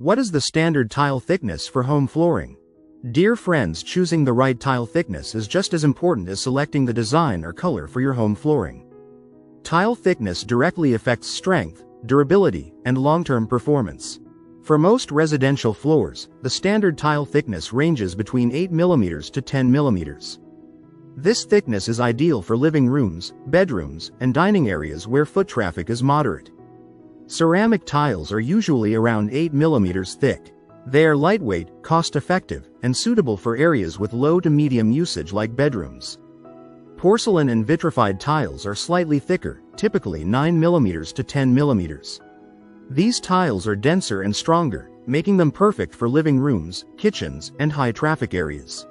What is the standard tile thickness for home flooring? Dear friends, choosing the right tile thickness is just as important as selecting the design or color for your home flooring. Tile thickness directly affects strength, durability, and long-term performance. For most residential floors, the standard tile thickness ranges between 8 mm to 10 mm. This thickness is ideal for living rooms, bedrooms, and dining areas where foot traffic is moderate. Ceramic tiles are usually around 8 mm thick. They are lightweight, cost-effective, and suitable for areas with low to medium usage like bedrooms. Porcelain and vitrified tiles are slightly thicker, typically 9 mm to 10 mm. These tiles are denser and stronger, making them perfect for living rooms, kitchens, and high-traffic areas.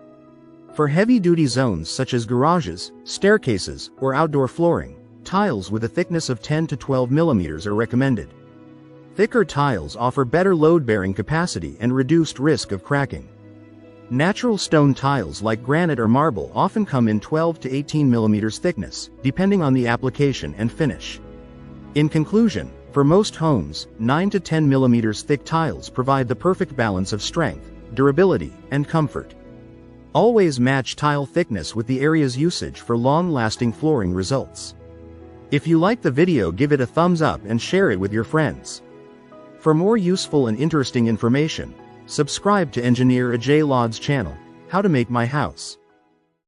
For heavy-duty zones such as garages, staircases, or outdoor flooring, tiles with a thickness of 10 to 12 mm are recommended. Thicker tiles offer better load-bearing capacity and reduced risk of cracking. Natural stone tiles like granite or marble often come in 12 to 18 mm thickness, depending on the application and finish. In conclusion, for most homes, 9 to 10 mm thick tiles provide the perfect balance of strength, durability, and comfort. Always match tile thickness with the area's usage for long-lasting flooring results. If you like the video, give it a thumbs up and share it with your friends. For more useful and interesting information, subscribe to Engineer Ajay Lod's channel, How to Make My House.